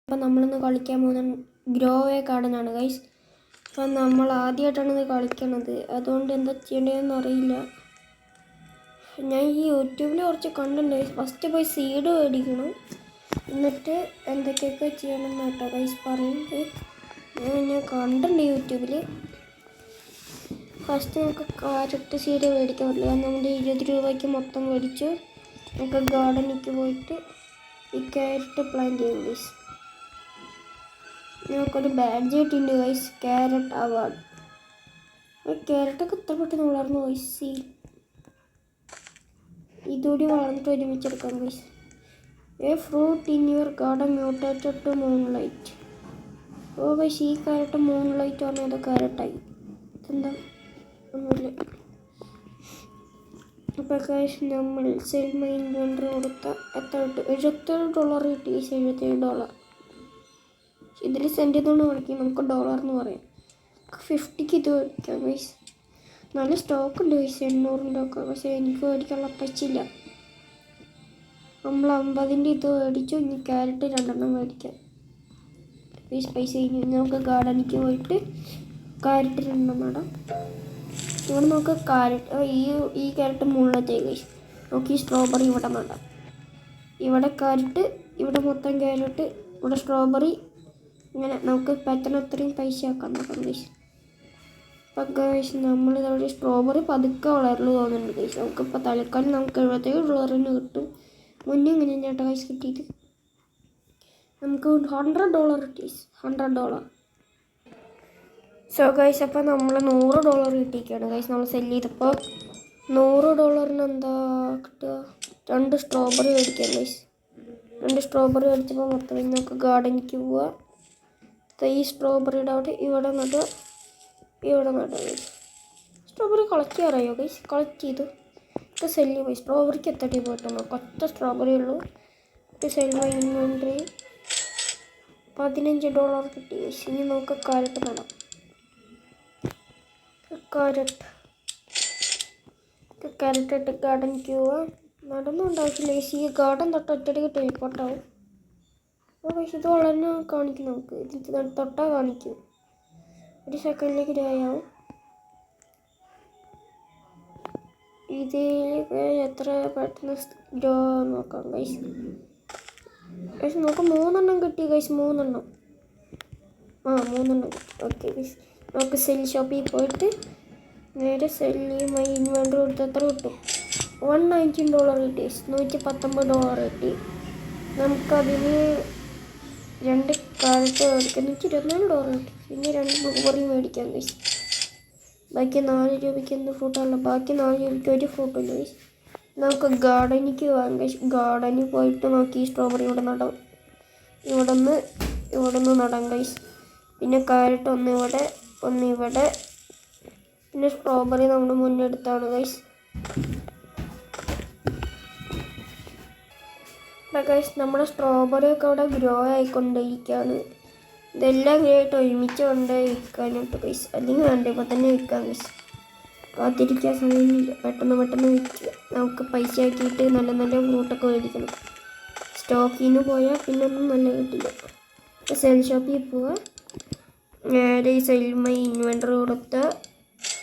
അപ്പം നമ്മളിന്ന് കളിക്കാൻ പോകുന്ന ഗ്രോവേ ഗാർഡനാണ് ഗൈസ്. അപ്പം നമ്മൾ ആദ്യമായിട്ടാണ് ഇത് കളിക്കണത്, അതുകൊണ്ട് എന്താ ചെയ്യേണ്ടതെന്ന് അറിയില്ല. ഞാൻ ഈ യൂട്യൂബിൽ കുറച്ച് കണ്ടുണ്ട്. ഫസ്റ്റ് പോയി സീഡ് മേടിക്കണം, എന്നിട്ട് എന്തൊക്കെയൊക്കെ ചെയ്യണം എന്ന് കേട്ടോ ഗൈസ് പറയുന്നത്. ഞാൻ കണ്ടുണ്ട് യൂട്യൂബിൽ. ഫസ്റ്റ് നമുക്ക് കാരറ്റ് സീഡ് മേടിക്കാൻ പറ്റില്ല, നമ്മൾ 20 രൂപയ്ക്ക് മൊത്തം മേടിച്ചു. നമുക്ക് ഗാർഡനിലേക്ക് പോയിട്ട് ഈ ക്യാരറ്റ് പ്ലാന്റ് ചെയ്യും ഗൈസ്. നമുക്കൊരു ബാഡ്ജ് കിട്ടിയിട്ടുണ്ട് ഗൈസ്, ക്യാരറ്റ് അവാർഡ്. ക്യാരറ്റൊക്കെ ഇത്ര പെട്ടെന്ന് വളർന്നു ഗൈസ്. ഇതുകൂടി വളർന്നിട്ട് ഒരുമിച്ചെടുക്കാം guys. A fruit in your garden mutated to moonlight. Oh guys, ഈ ക്യാരറ്റ് മൂൺലൈറ്റ് പറഞ്ഞാൽ അത് ക്യാരറ്റായി. ഇതെന്താ ഒന്നുമില്ല. അപ്പോൾ ഗൈസ് നമ്മൾ സെൽ മൈൻ വെണ്ടർ കൊടുത്ത എത്ര കിട്ടും? $77 കിട്ടി ഗൈസ്. $77. ഇതിൽ സെൻറ്റ് ചെയ്തുകൊണ്ട് കളിക്കും, നമുക്ക് ഡോളർ എന്ന് പറയാം. 50ക്ക് ഇത് മേടിക്കാം ഗൈസ്. നല്ല സ്റ്റോക്ക് ഉണ്ട് ഗൈസ്, 800-ൻ്റെ ഒക്കെ. പക്ഷേ എനിക്ക് മേടിക്കാനുള്ള പൈസയില്ല. നമ്മൾ 50-ൻ്റെ ഇത് മേടിച്ചു. ഇനി ക്യാരറ്റ് 2 മേടിക്കാം ഗൈസ്. പൈസ കഴിഞ്ഞു. നമുക്ക് ഗാർഡനിലേക്ക് പോയിട്ട് ക്യാരറ്റ് 2 നടാം. ഇവിടെ നമുക്ക് ക്യാരറ്റ് ഈ ക്യാരറ്റ് മുകളിലത്തെ ഗൈസ്. നമുക്ക് ഈ സ്ട്രോബെറി ഇവിടെ നടാം. ഇവിടെ ക്യാരറ്റ്, ഇവിടെ മൊത്തം ക്യാരറ്റ്, ഇവിടെ സ്ട്രോബെറി. ഇങ്ങനെ നമുക്ക് പറ്റുന്ന അത്രയും പൈസ ആക്കാൻ നോക്കാം ഗൈസ്. അപ്പം ഗൈസ് നമ്മളിതവിടെ സ്ട്രോബെറി പതുക്കെ വളരുള്ളൂ തോന്നുന്നുണ്ട് ഗൈസ്. നമുക്കിപ്പോൾ തൽക്കാലം നമുക്ക് $77 കിട്ടും. മുന്നേ ഇങ്ങനെ ചേട്ടാ ഗൈസ് കിട്ടിയിട്ട് നമുക്ക് $100 കിട്ടി. $100. സോ ഗൈസ് അപ്പോൾ നമ്മൾ $100 കിട്ടിയിരിക്കുകയാണ് ഗൈസ്. നമ്മൾ സെല് ചെയ്തപ്പോൾ $100 എന്താ കിട്ടുക? 2 സ്ട്രോബെറി മേടിക്കാം ഗൈസ്. 2 സ്ട്രോബെറി മേടിച്ചപ്പോൾ മൊത്തം നമുക്ക് ഗാർഡനിലേക്ക് പോവുക. ഈ സ്ട്രോബെറിയുടെ അവിടെ ഇവിടെ നടുക, ഇവിടെ നടുക ഗൈസ്. സ്ട്രോബെറി കളക്ട് ചെയ്യാറായോ ഗൈസ്? കളക്ട് ചെയ്തു. ഇപ്പോൾ സെല്ല് പോയി. സ്ട്രോബെറിക്ക് എത്ര ടീം കിട്ടുന്നു? ഒറ്റ സ്ട്രോബെറി ഉള്ളൂ. ഇപ്പോൾ സെല്ല് ഇൻവെൻട്രി $15 കിട്ടി ഗൈസ്. ഇനി നമുക്ക് ക്യാരറ്റ് നടാം. ക്യാരറ്റ് ഇട്ട് ഗാർഡനിലേക്ക് പോവുക. നടന്നുണ്ടാവില്ല ഗൈസ്. ഈ ഗാർഡൻ തൊട്ട് ഒറ്റയ്ക്ക് ടെലിപ്പോർട്ടാവും. പക്ഷെ ഇത് വളർന്ന് കാണിക്കും. നമുക്ക് ഇത് തൊട്ടാ കാണിക്കും. 1 സെക്കൻഡിലേക്ക് ഡ്രൈയാവും. ഇതിൽ എത്ര പെട്ടെന്ന് ഗ്രോ നോക്കാം ഗൈസ്. ഗൈസ് നമുക്ക് 3 കിട്ടി ഗൈസ്. 3 3 okay guys. നമുക്ക് സെൽ ഷോപ്പിൽ പോയിട്ട് നേരെ സെല്ല് മൈ ഇൻവെൻട്രി കൊടുത്ത് എത്ര കിട്ടും? $119 കിട്ടി. $119 കിട്ടി. നമുക്കതിന് 2 ക്യാരറ്റ് മേടിക്കാം. $24 കിട്ടി. പിന്നെ 2 ബ്ലൂബെറി മേടിക്കാം ഗൈസ്. ബാക്കി 4 രൂപയ്ക്ക് എന്ത് ഫ്രൂട്ടാണല്ലോ. ബാക്കി 4 രൂപയ്ക്ക് ഒരു ഫ്രൂട്ടില്ല ഗൈസ്. നമുക്ക് ഗാർഡനിലേക്ക് പോകാം ഗൈസ്. ഗാർഡനിൽ പോയിട്ട് നോക്കി സ്ട്രോബെറി ഇവിടെ നടാം. ഇവിടെ നിന്ന് നടാം ഗൈസ്. പിന്നെ ക്യാരറ്റ് ഒന്ന് ഇവിടെ. പിന്നെ സ്ട്രോബെറി നമ്മുടെ മുന്നെടുത്താണ് ഗൈസ്. ഗൈസ് നമ്മുടെ സ്ട്രോബെറി ഒക്കെ അവിടെ ഗ്രോ ആയിക്കൊണ്ടിരിക്കുകയാണ്. ഇതെല്ലാം ആയിട്ട് ഒരുമിച്ച് കൊണ്ട് വിൽക്കാനായിട്ട് ഗൈസ്. അല്ലെങ്കിൽ വേണ്ട ഇപ്പോൾ തന്നെ വിൽക്കാം ഗൈസ്. കാത്തിരിക്കാൻ സമയമില്ല. പെട്ടെന്ന് വിൽക്കുക. നമുക്ക് പൈസ ആക്കിയിട്ട് നല്ല ഫ്രൂട്ടൊക്കെ മേടിക്കണം. സ്റ്റോക്കിന് പോയാൽ പിന്നെ ഒന്നും നല്ല കിട്ടില്ല. ഇപ്പോൾ സെൽ ഷോപ്പിൽ പോവുക. നേരെ ഈ സെൽമൈ ഇൻവെൻട്രി കൊടുത്ത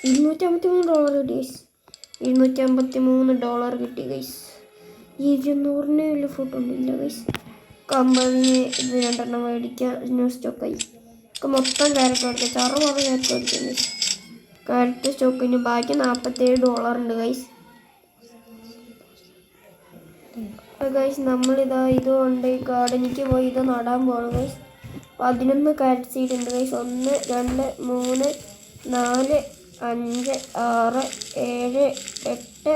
$253 കിട്ടി ഗൈസ്. $253 കിട്ടി ഗൈസ്. 200-ന് വലിയ ഫ്രൂട്ട് ഒന്നുമില്ല ഗൈസ്. കമ്പനി ഇത് 2 മേടിക്കുക. ന്യൂ സ്റ്റോക്കായി. ഒക്കെ മൊത്തം ക്യാരറ്റ് മേടിക്കുക. 6 ക്യാരറ്റ് മേടിക്കാം ഗൈസ്. ക്യാരറ്റ് സ്റ്റോക്കിന് ബാക്കി $47 ഉണ്ട് ഗൈസ്. അപ്പോൾ ഗൈസ് നമ്മളിതാ ഇതുകൊണ്ട് ഗാർഡനിലേക്ക് പോയി ഇത് നടാൻ പോകണം ഗൈസ്. 11 ക്യാരറ്റ് സീഡ് ഉണ്ട് ഗൈസ്. 1 2 3 4 5 6 7 8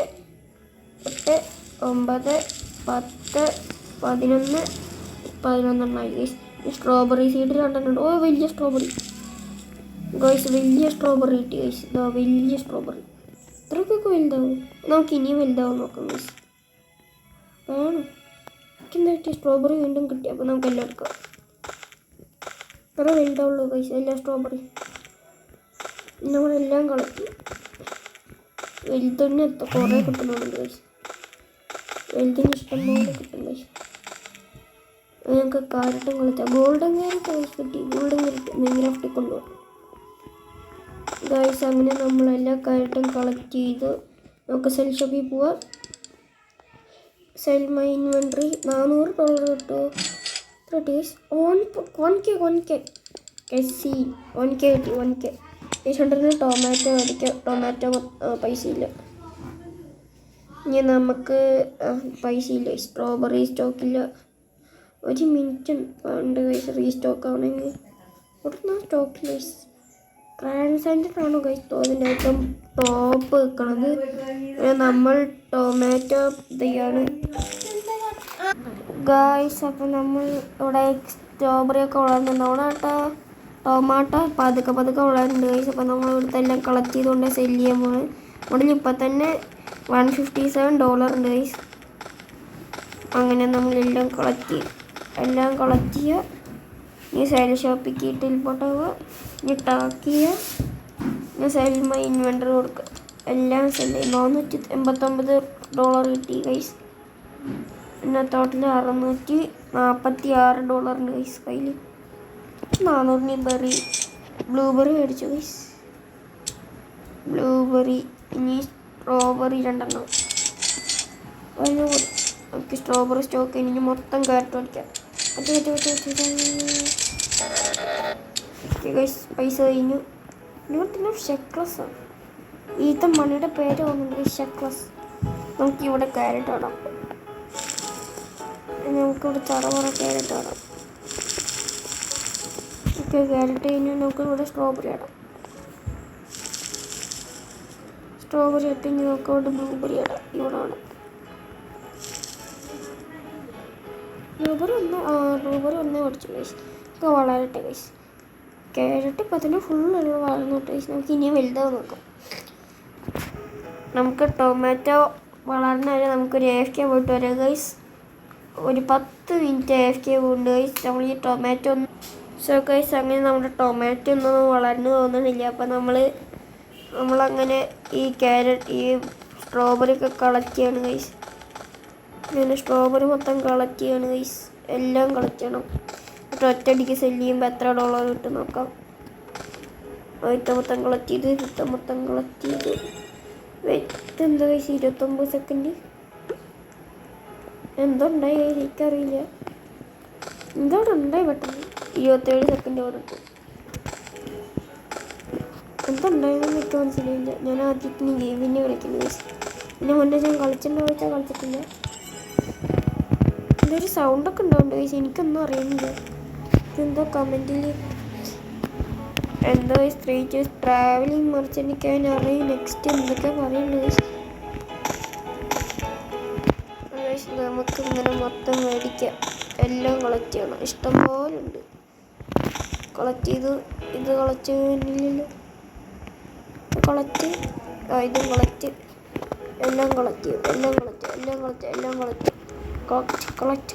9 10 11 ഗൈസ്. സ്ട്രോബെറി സീഡ് 2 ഉണ്ട്. ഓ വലിയ സ്ട്രോബെറി ഗൈസ്. വലിയ സ്ട്രോബെറി കിട്ടി ഗൈസ്. ഇതാ വലിയ സ്ട്രോബെറി. ഇത്രയ്ക്കൊക്കെ വലുതാവും. നമുക്ക് ഇനിയും വലുതാവും നോക്കാം ഗൈസ്. വേണം എനിക്കെന്താ കിട്ടി? സ്ട്രോബെറി വീണ്ടും കിട്ടി. അപ്പോൾ നമുക്ക് എല്ലാം എടുക്കാം. ഇത്ര വലുതാവുള്ളൂ ഗൈസ് എല്ലാ സ്ട്രോബെറി. നമ്മളെല്ലാം കളക്ട് ചെയ്യും. വലുതിന് കുറേ കിട്ടുന്നുണ്ട് ഗൈസ്. വലുതിന് ഇഷ്ടംപോലെ കിട്ടും ഗൈസ്. ഞങ്ങൾക്ക് കാരറ്റും കളിച്ചാൽ ഗോൾഡൻ ക്യാരറ്റ് കിട്ടി. ഗോൾഡൻ ക്യാരറ്റ് മൈൻക്രാഫ്റ്റിൽ കൊണ്ടുപോകും ഗൈസ്. അങ്ങനെ നമ്മളെല്ലാ കാരറ്റും കളക്ട് ചെയ്ത് നമുക്ക് സെൽ ഷോപ്പിൽ പോവാം. സെൽ മൈ ഇൻവെൻട്രി $400 കിട്ടുമോ? 1K സി 1K കിട്ടി. 1K 800 ടൊമാറ്റോ മേടിക്കാം. ടൊമാറ്റോ പൈസ ഇല്ല. ഇനി നമുക്ക് പൈസ ഇല്ല. സ്ട്രോബെറി സ്റ്റോക്കില്ല. ഒരു മിനിറ്റ് ഉണ്ട് ഗൈസ്. റീസ്റ്റോക്ക് ആണെങ്കിൽ ഉടനെ സ്റ്റോക്കില്ല. ട്രാൻസാൻഡറാണോ ഗൈസ് അതിൻ്റെ ഏറ്റവും ടോപ്പ് വെക്കണത്. നമ്മൾ ടൊമാറ്റോ ഇതാണ് ഗൈസ്. അപ്പം നമ്മൾ ഇവിടെ സ്ട്രോബെറി ഒക്കെ വളർന്നുണ്ടാവണം കേട്ടോ. ടൊമാറ്റോ പതുക്കെ വളരുന്നുണ്ട് ഗൈസ്. അപ്പം നമ്മൾ ഇവിടുത്തെ എല്ലാം കളക്ട് ചെയ്തുകൊണ്ട് സെല് ചെയ്യാൻ പോകുന്നത്. ഇവിടെ ഇപ്പം തന്നെ $157 ഉണ്ട് ഗൈസ്. അങ്ങനെ നമ്മളെല്ലാം കളക്ട് ചെയ്യുക. ഈ സെൽ ഷോപ്പിക്ക് ടെലിപ്പോർട്ട് ആവുക. ഇനി ടാക്ക് ചെയ്യുക. ഇനി സെൽ മൈ ഇൻവെൻറ്ററി കൊടുക്കുക. എല്ലാം സെല് $489 കിട്ടി ഗൈസ്. പിന്നെ ടോട്ടൽ $646 ഉണ്ട് ഗൈസ് കയ്യിൽ. 400 ബ്ലൂബെറി മേടിച്ചു ഗൈസ്. ബ്ലൂബെറി. ഇനി സ്ട്രോബെറി 2 നമുക്ക് സ്ട്രോബെറി സ്റ്റോക്ക് ഇനി മൊത്തം കാരറ്റ് മേടിക്കാം. ഗൈസ് പൈസ കഴിഞ്ഞു. ഇവിടെ ഷെക്ലസ് ഈത്ത മണിയുടെ പേര് വന്നിട്ടുണ്ട്. ഷെക്ലസ്. നമുക്കിവിടെ കാരറ്റ് ഇടാം. നമുക്കിവിടെ ചറവറ കാരറ്റ് ഇടാം. ഓക്കെ കാരറ്റ് കഴിഞ്ഞു. നമുക്കിവിടെ സ്ട്രോബെറി ഇടാം. സ്ട്രോബെറി ഇട്ടിങ്ങി നമുക്കിവിടെ ബ്ലൂബെറി ഇടാം. ഇവിടെ ഇടാം. ബ്ലൂബെറി ഒന്ന് മേടിച്ചു ഗൈസ്. ഒക്കെ വളരട്ടെ ഗൈസ്. കാരറ്റ് ഇപ്പം തന്നെ ഫുള്ളുള്ള വളർന്നോട്ടെ ഗൈസ്. നമുക്ക് ഇനിയും വലുതാവും നോക്കാം. നമുക്ക് ടൊമാറ്റോ വളർന്ന വരെ നമുക്കൊരു AFK പോയിട്ട് വരാം ഗൈസ്. ഒരു 10 മിനിറ്റ് AFK പോകുന്നുണ്ട് ഗൈസ്. നമ്മൾ ഈ ടൊമാറ്റോ സോ ഗൈസ് അങ്ങനെ നമ്മുടെ ടൊമാറ്റോ ഒന്നും വളർന്നു തോന്നുന്നില്ല. അപ്പം നമ്മളങ്ങനെ ഈ കാരറ്റ് ഈ സ്ട്രോബെറി ഒക്കെ കളക്ട് ചെയ്യണം ഗൈസ്. അങ്ങനെ സ്ട്രോബെറി മൊത്തം കളക്ട് ചെയ്യണം ഗൈസ്. എല്ലാം കളക്ട് ചെയ്യണം. ഒറ്റയടിക്ക് സെല് ചെയ്യുമ്പോൾ എത്ര $1 കിട്ടും നോക്കാം. മൊത്തം കളക്ട് ചെയ്ത് വെയിറ്റ് എന്താ ഗൈസ് 29 സെക്കൻഡ്. എന്തുണ്ടായി എനിക്കറിയില്ല. എന്തോടെ ഉണ്ടായി പെട്ടെന്ന് 27 സെക്കൻഡ് ഓടെ ഇട്ടു. എന്തുണ്ടായെന്ന് എനിക്ക് മനസ്സിലായില്ല. ഞാൻ ആദ്യത്തിന് ഗെയിമിനെ കളിക്കുന്നത് ഗൈസ്. പിന്നെ മുന്നേ ഞാൻ കളിച്ചിട്ടില്ല. ഇതൊരു സൗണ്ടൊക്കെ ഉണ്ടാവുന്നുണ്ട് ഗൈസ്. എനിക്കൊന്നും അറിയുന്നില്ല. ഇതെന്തോ കമൻറ്റിൽ എന്തോ സ്ത്രീറ്റ് ട്രാവലിംഗ് മറിച്ചെനിക്ക് അറിയും. നെക്സ്റ്റ് എന്തൊക്കെ പറയുന്നുണ്ട് ഗൈസ്. നമുക്ക് ഇങ്ങനെ മൊത്തം മേടിക്കാം. എല്ലാം കളക്ട് ചെയ്യണം. ഇഷ്ടംപോലെ ഉണ്ട്. കളക്ട് ചെയ്ത് ഇത് കളക്ട് ചെയ്യുന്നില്ലല്ലോ. ഇതും കളക്ട് എല്ലാം കളക്ട് ചെയ്യും. collect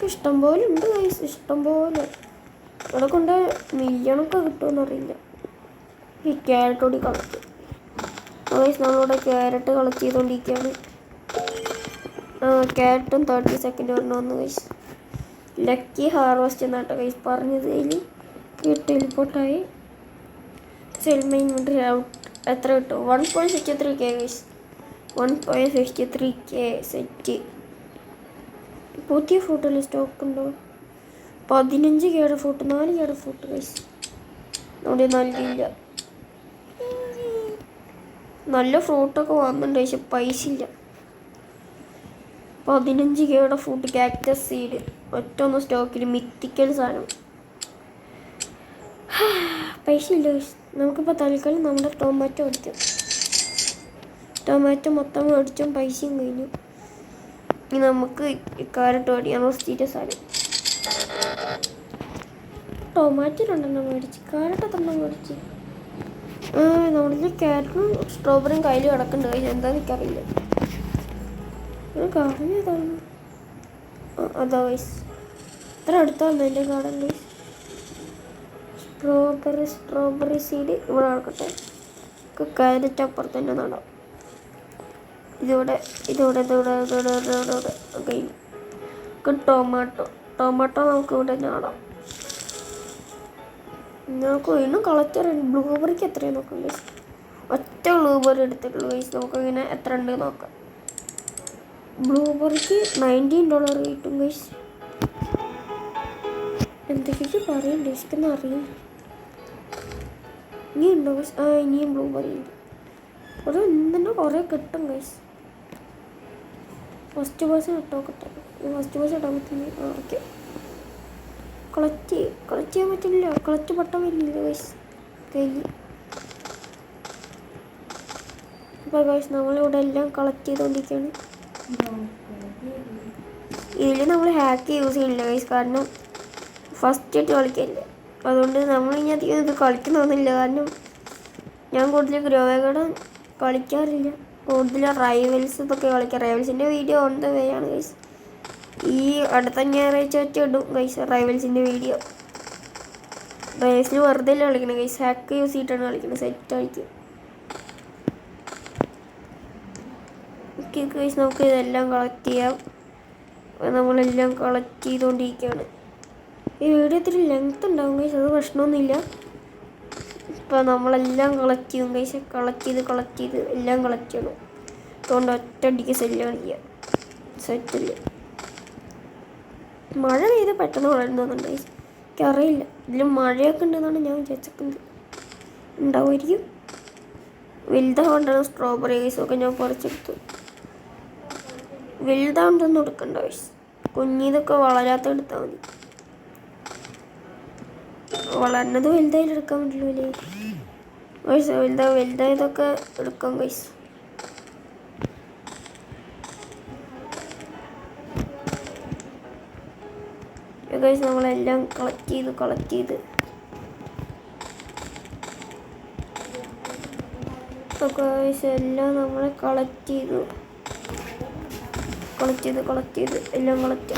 ഇഷ്ടംപോലെ ഉണ്ട് ഗൈസ്. ഇഷ്ടംപോലെ ഇവിടെ കൊണ്ട് മില്യണൊക്കെ കിട്ടുമെന്നറിയില്ല. ഈ ക്യാരറ്റോടി കളക്ട് ഗൈസ്. നമ്മളിവിടെ ക്യാരറ്റ് കളക്ട് ചെയ്തുകൊണ്ടിരിക്കുകയാണ്. ക്യാരറ്റും 30 സെക്കൻഡ് വന്നു ഗൈസ്. ലക്കി ഹാർവസ്റ്റ് എന്നാട്ടോ ഗൈസ് പറഞ്ഞത്. അതിൽ ടെലിപ്പോർട്ടായി. സെൽമൈൻ എത്ര കിട്ടും? 1.63K guys. 1.63K set. പുതിയ ഫ്രൂട്ടിൽ സ്റ്റോക്ക് ഉണ്ടോ? 15K fruit, 4K fruit guys. അവിടെ നൽകിയില്ല. നല്ല ഫ്രൂട്ടൊക്കെ വന്നിട്ടുണ്ട് പക്ഷെ പൈസ ഇല്ല. 15K fruit. കാക്ടസ് സീഡ് ഒറ്റൊന്ന് സ്റ്റോക്കിൽ. മിത്തിക്കൽ സാധനം. പൈസ ഇല്ല ഗൈസ്. നമുക്കിപ്പോൾ തൽക്കാലം നമ്മുടെ ടൊമാറ്റോ മേടിക്കാം. ടൊമാറ്റോ മൊത്തം മേടിച്ചും പൈസയും കഴിഞ്ഞു. ഇനി നമുക്ക് കാരറ്റ് മേടിക്കാം. സ്ഥിര സാധനം. ടൊമാറ്റോ 2 മേടിച്ച്. കാരറ്റ് 3 മേടിച്ച്. നമ്മളിൽ ക്യാരറ്റും സ്ട്രോബെറിയും കയ്യിൽ കിടക്കുന്നുണ്ട്. എന്താണെന്ന് എനിക്കറിയില്ല. ഗാർഡൻ ഏതാണ്? അതാ ഗൈസ് ഇത്ര അടുത്താണ് എൻ്റെ ഗാർഡൻ ഗൈസ്. സ്ട്രോബെറി സീഡ് ഇവിടെ നടക്കട്ടെ. കാരറ്റ് അപ്പുറത്ത് തന്നെ നടാം. ഇതിവിടെ ടൊമാറ്റോ നമുക്ക് ഇവിടെ നടാം. നമുക്ക് വീണ്ടും കളക്ടറുണ്ട്. ബ്ലൂബെറിക്ക് എത്രയാണ് നോക്കാം ഗൈസ്. ഒറ്റ ബ്ലൂബെറി എടുത്തിട്ടുള്ളൂ ഗൈസ്. നമുക്കിങ്ങനെ എത്ര ഉണ്ട് നോക്കാം. ബ്ലൂബെറിക്ക് $19 കിട്ടും ഗൈസ്. എന്തൊക്കെയൊക്കെ പറയാൻ ഉദ്ദേശിക്കുന്ന അറിയാം. ഇനി ഉണ്ടോ ഗൈസ്? ഇനിയും ബ്ലൂബെറി ഉണ്ട്. ഒരു ഇന്നെ കുറേ കിട്ടും ഗൈസ്. ഫസ്റ്റ് പേഴ്സൺ ഇട്ടോക്കട്ടെ. ഫസ്റ്റ് പേഴ്സൺ ഇട്ടാൻ പറ്റുന്നു. ഓക്കെ. കളക്ട് ചെയ്യാൻ പറ്റില്ല. കളക്ട് പട്ടം വരുന്നില്ല ഗൈസ് കഴിഞ്ഞ്. അപ്പോൾ ഗൈസ് നമ്മളിവിടെ എല്ലാം കളക്ട് ചെയ്തുകൊണ്ടിരിക്കുകയാണ്. ഇതിൽ നമ്മൾ ഹാക്ക് യൂസ് ചെയ്യില്ല ഗൈസ്. കാരണം ഫസ്റ്റ് ആയിട്ട് കളിക്കില്ല. അതുകൊണ്ട് നമ്മളിനി അധികം ഇത് കളിക്കുന്നൊന്നുമില്ല. കാരണം ഞാൻ കൂടുതൽ ഗ്രോവേഗഡൻ കളിക്കാറില്ല. കൂടുതൽ റൈവൽസ് ഇതൊക്കെ കളിക്കാം. റൈവൽസിൻ്റെ വീഡിയോ ഓൺ ദ വേ ആണ് ഗൈസ്. ഈ അടുത്ത ഞായറാഴ്ച വെച്ച് ഇടും ഗൈസ് റൈവൽസിൻ്റെ വീഡിയോ. റൈവൽസിൽ വെറുതെ അല്ല കളിക്കണം ഗൈസ്. ഹാക്ക് യൂസ് ചെയ്തിട്ടാണ് കളിക്കുന്നത്. സെറ്റ് ആയിരിക്കും. ഓക്കെ ഗൈസ് നമുക്ക് ഇതെല്ലാം കളക്ട് ചെയ്യാം. നമ്മളെല്ലാം കളക്ട് ചെയ്തുകൊണ്ടിരിക്കുകയാണ്. ഈ വീഡിയോ ഇത്തിരി ലെങ്ത് ഉണ്ടാവും ഗൈസ്. അത് പ്രശ്നമൊന്നുമില്ല. ഇപ്പോൾ നമ്മളെല്ലാം കളക്ട് ചെയ്യും ഗൈസ്. കളക്ട് ചെയ്ത് എല്ലാം കളക്ട് ചെയ്യണം. അതുകൊണ്ട് ഒറ്റയടിക്ക് സെല്ല് കളിക്കുക. സെറ്റില്ല. മഴ പെയ്ത് പെട്ടെന്ന് വളരുന്നതുണ്ട് ഗൈസ്. എനിക്കറിയില്ല. ഇതിൽ മഴയൊക്കെ ഉണ്ടെന്നാണ് ഞാൻ വിചാരിച്ചിരിക്കുന്നത്. ഉണ്ടാവുമായിരിക്കും. വലുതാകൊണ്ടാണ് സ്ട്രോബെറി ഗൈസൊക്കെ ഞാൻ പറിച്ചെടുത്തു. വലുതാകൊണ്ടൊന്നും എടുക്കണ്ട ഗൈസ്. കുഞ്ഞിതൊക്കെ വളരാത്ത എടുത്താൽ മതി. വളർന്നത് വലുതായാലും എടുക്കാൻ പറ്റില്ലേ ഗൈസ്. വലുതായതൊക്കെ എടുക്കാം ഗൈസ്. ഗൈസ് നമ്മളെല്ലാം കളക്ട് ചെയ്ത് ഗൈസ് എല്ലാം നമ്മൾ കളക്ട് ചെയ്ത് എല്ലാം കളക്ട്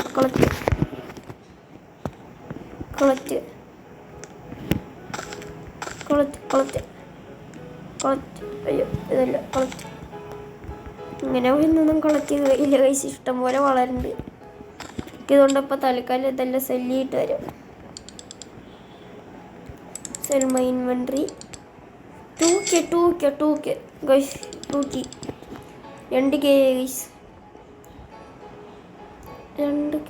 അയ്യോ ഇതല്ല കളക്ട്. ഇങ്ങനെ ഒന്നും കളക്ട് ചെയ്ത് ഇല്ല ഗൈസ്. ഇഷ്ടം പോലെ വളരുന്നുണ്ട്. ഇതുകൊണ്ട് ഇപ്പോൾ തൽക്കാലം ഇതെല്ലാം സെല്ല് ചെയ്തിട്ട് വരും. Cell my inventory 2K guys. 2K guys. 2K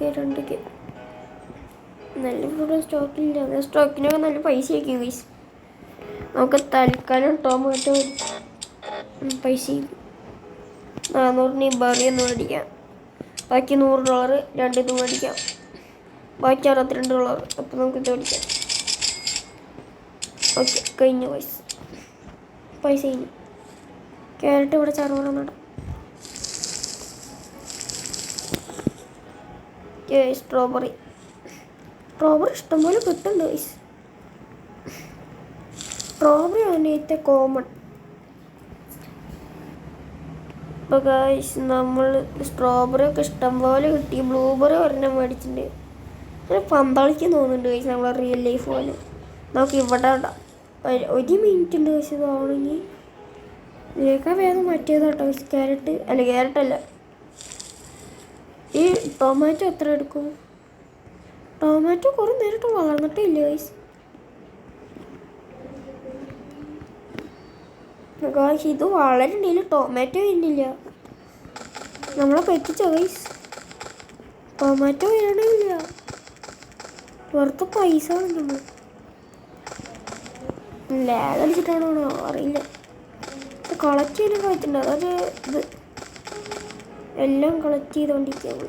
നല്ല ഫുഡ് സ്റ്റോക്കില്ല. അത് സ്റ്റോക്കിനൊക്കെ നല്ല പൈസ ആയിരിക്കും ഗൈസ്. നമുക്ക് തൽക്കാലം ടൊമാറ്റോ പൈസ 400 ബറി ഒന്ന് മേടിക്കാം. ബാക്കി $100 രണ്ടിത് മേടിക്കാം. ബാക്കി $62. അപ്പോൾ നമുക്ക് ഇത് മേടിക്കാം. ഓക്കെ കഴിഞ്ഞു പൈസ കഴിഞ്ഞു. ക്യാരറ്റ് ഇവിടെ ചറുവണം നടാം. സ്ട്രോബെറി ഇഷ്ടംപോലെ കിട്ടുന്നുണ്ട് ഗൈസ്. സ്ട്രോബെറി ആണ് ഏറ്റവും കോമൺ. ഇപ്പോൾ ഗൈസ് നമ്മൾ സ്ട്രോബെറി ഒക്കെ ഇഷ്ടംപോലെ കിട്ടി. ബ്ലൂബെറി ഒരെണ്ണം മേടിച്ചിട്ടുണ്ട്. അങ്ങനെ പന്തളിക്ക് തോന്നുന്നുണ്ട് ഗൈസ്. നമ്മളെ റിയൽ ലൈഫ് പോലെ. നമുക്ക് ഇവിടെ ഇടാം. 1 മിനിറ്റ് ഉണ്ട് ഗൈസ്. ഇതാവണമെങ്കിൽ ഇതിലേക്കാ വേഗം മറ്റേതാട്ടോ ഗൈസ്. ക്യാരറ്റ് അല്ല. ഈ ടൊമാറ്റോ എത്ര എടുക്കും? ടൊമാറ്റോ കുറേ നേരിട്ട് വളർന്നിട്ടില്ല ഗൈസ്. ഇത് വളരുന്നില്ല. ടൊമാറ്റോ വരുന്നില്ല. നമ്മളെ പറ്റിച്ചോ ഗൈസ്. ടൊമാറ്റോ വരണില്ല. വെറുതെ പൈസ ആണ്. നമ്മൾ ലാഗ് അടിച്ചിട്ടാണോ അറിയില്ല. കളക്ട് ചെയ്യാനൊക്കെ പറ്റുന്നുണ്ട്. അതൊരു ഇത് എല്ലാം കളക്ട് ചെയ്തുകൊണ്ടിരിക്കുകയാണ്.